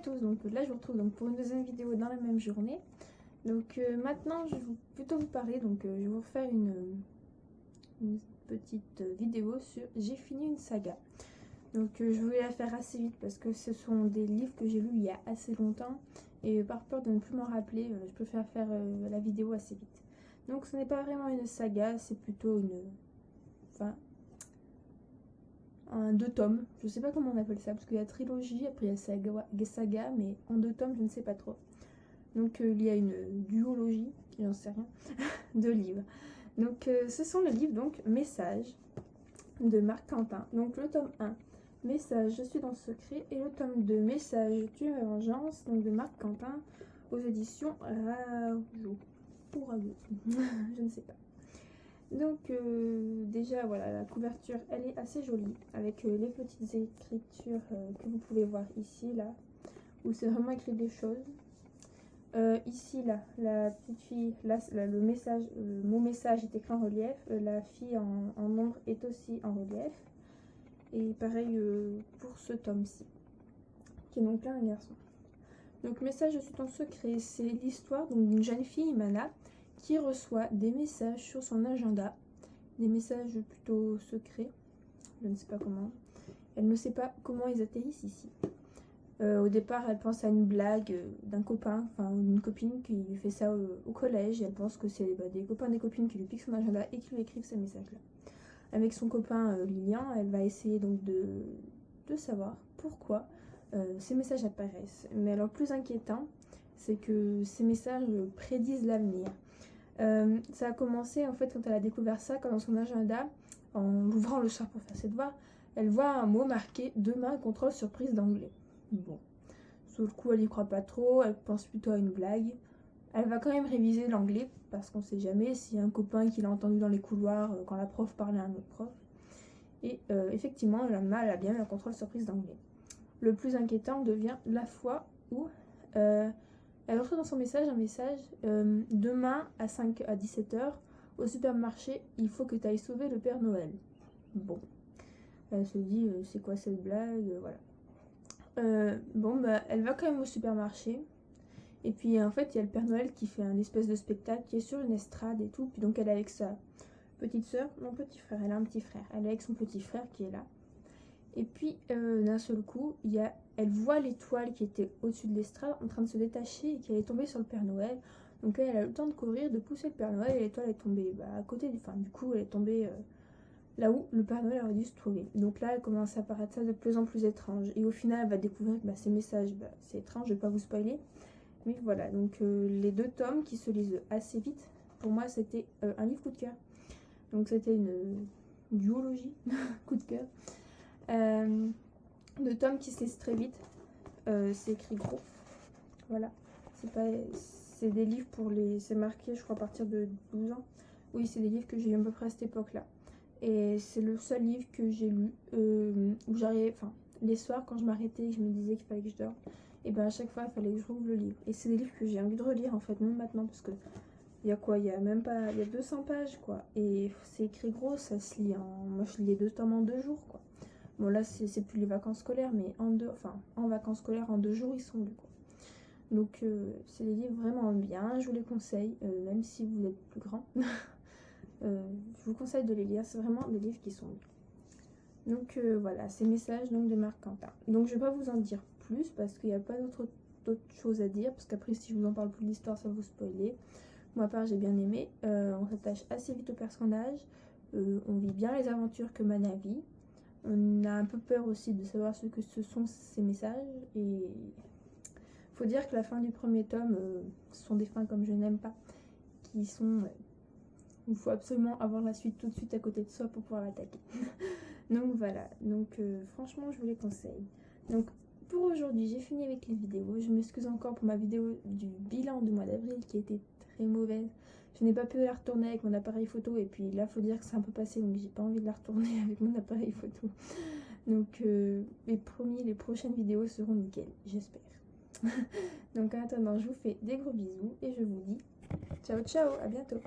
tous, donc là je vous retrouve donc pour une deuxième vidéo dans la même journée. Donc maintenant je vais plutôt vous parler, donc je vais vous faire une petite vidéo sur j'ai fini une saga. Donc je voulais la faire assez vite parce que ce sont des livres que j'ai lus il y a assez longtemps et par peur de ne plus m'en rappeler, je préfère faire la vidéo assez vite. Donc ce n'est pas vraiment une saga, c'est plutôt un 2 tomes, je sais pas comment on appelle ça, parce qu'il y a trilogie, après il y a saga, mais en 2 tomes, je ne sais pas trop. Donc il y a une duologie, j'en sais rien, de livres. Donc ce sont les livres, donc Message, de Marc Quentin. Donc le tome 1, Message, je suis dans le secret, et le tome 2, Message, tu es ma vengeance, donc de Marc Quentin, aux éditions Rajo, ou Rago, je ne sais pas. Donc déjà voilà, la couverture elle est assez jolie avec les petites écritures que vous pouvez voir ici là, où c'est vraiment écrit des choses. Ici là, la petite fille, là, le message, mon message est écrit en relief, la fille en ombre est aussi en relief. Et pareil pour ce tome-ci, qui est donc là un garçon. Donc Message, je suis ton secret, c'est l'histoire d'une jeune fille, Mana, qui reçoit des messages sur son agenda, des messages plutôt secrets, je ne sais pas comment. Elle ne sait pas comment ils atterrissent ici. Au départ, elle pense à une blague d'un copain, enfin d'une copine qui lui fait ça au collège, et elle pense que c'est des copains des copines qui lui piquent son agenda et qui lui écrivent ces messages-là. Avec son copain Lilian, elle va essayer donc de savoir pourquoi ces messages apparaissent. Mais alors le plus inquiétant, c'est que ces messages prédisent l'avenir. Ça a commencé en fait quand elle a découvert ça, quand dans son agenda, en ouvrant le soir pour faire ses devoirs, elle voit un mot marqué « Demain, contrôle surprise d'anglais ». Bon, sur le coup elle y croit pas trop, elle pense plutôt à une blague. Elle va quand même réviser l'anglais, parce qu'on sait jamais s'il y a un copain qui l'a entendu dans les couloirs quand la prof parlait à un autre prof. Et effectivement, le lendemain, elle a bien eu un contrôle surprise d'anglais. Le plus inquiétant devient la fois où elle reçoit dans son message un message demain à 17h au supermarché, il faut que tu ailles sauver le Père Noël. Bon, elle se dit c'est quoi cette blague, voilà. Bon, bah elle va quand même au supermarché. Et puis en fait il y a le Père Noël qui fait un espèce de spectacle, qui est sur une estrade et tout. Puis donc elle est avec sa petite soeur, non petit frère, elle a un petit frère. Elle est avec son petit frère qui est là. Et puis d'un seul coup, elle voit l'étoile qui était au-dessus de l'estrade en train de se détacher et qui allait tomber sur le Père Noël. Donc elle a eu le temps de courir, de pousser le Père Noël et l'étoile est tombée à côté du... Enfin du coup elle est tombée là où le Père Noël aurait dû se trouver. Donc là elle commence à paraître ça de plus en plus étrange. Et au final elle va découvrir que ces messages, c'est étrange, je vais pas vous spoiler. Mais voilà, donc les 2 tomes qui se lisent assez vite, pour moi c'était un livre coup de cœur. Donc c'était une duologie, coup de cœur. 2 tomes qui se lisent très vite, c'est écrit gros, voilà. C'est des livres pour les... C'est marqué je crois à partir de 12 ans. Oui, c'est des livres que j'ai eu à peu près à cette époque-là. Et c'est le seul livre que j'ai lu où j'arrivais, enfin les soirs quand je m'arrêtais et je me disais qu'il fallait que je dorme, et à chaque fois il fallait que je rouvre le livre. Et c'est des livres que j'ai envie de relire en fait, même maintenant, parce que il y a quoi, il y a même pas, il y a 200 pages quoi, et c'est écrit gros, ça se lit en... Moi je lis les 2 tomes en 2 jours quoi. Bon là c'est plus les vacances scolaires, mais en vacances scolaires en 2 jours ils sont lus quoi. Donc c'est des livres vraiment bien, je vous les conseille, même si vous êtes plus grand. Je vous conseille de les lire, c'est vraiment des livres qui sont lus. Donc voilà, ces messages donc de Marc Quentin. Donc je vais pas vous en dire plus parce qu'il n'y a pas d'autres choses à dire, parce qu'après si je vous en parle plus de l'histoire ça va vous spoiler. Moi à part j'ai bien aimé, on s'attache assez vite aux personnages, on vit bien les aventures que Mana vit. On a un peu peur aussi de savoir ce que ce sont ces messages, et faut dire que la fin du premier tome, ce sont des fins comme je n'aime pas, qui sont... il faut absolument avoir la suite tout de suite à côté de soi pour pouvoir l'attaquer. Donc voilà, donc franchement je vous les conseille. Donc pour aujourd'hui j'ai fini avec les vidéos, je m'excuse encore pour ma vidéo du bilan du mois d'avril qui était très mauvaise. Je n'ai pas pu la retourner avec mon appareil photo, et puis là faut dire que c'est un peu passé, donc j'ai pas envie de la retourner avec mon appareil photo. Donc mais promis, les prochaines vidéos seront nickel, j'espère. Donc en attendant je vous fais des gros bisous et je vous dis ciao ciao, à bientôt.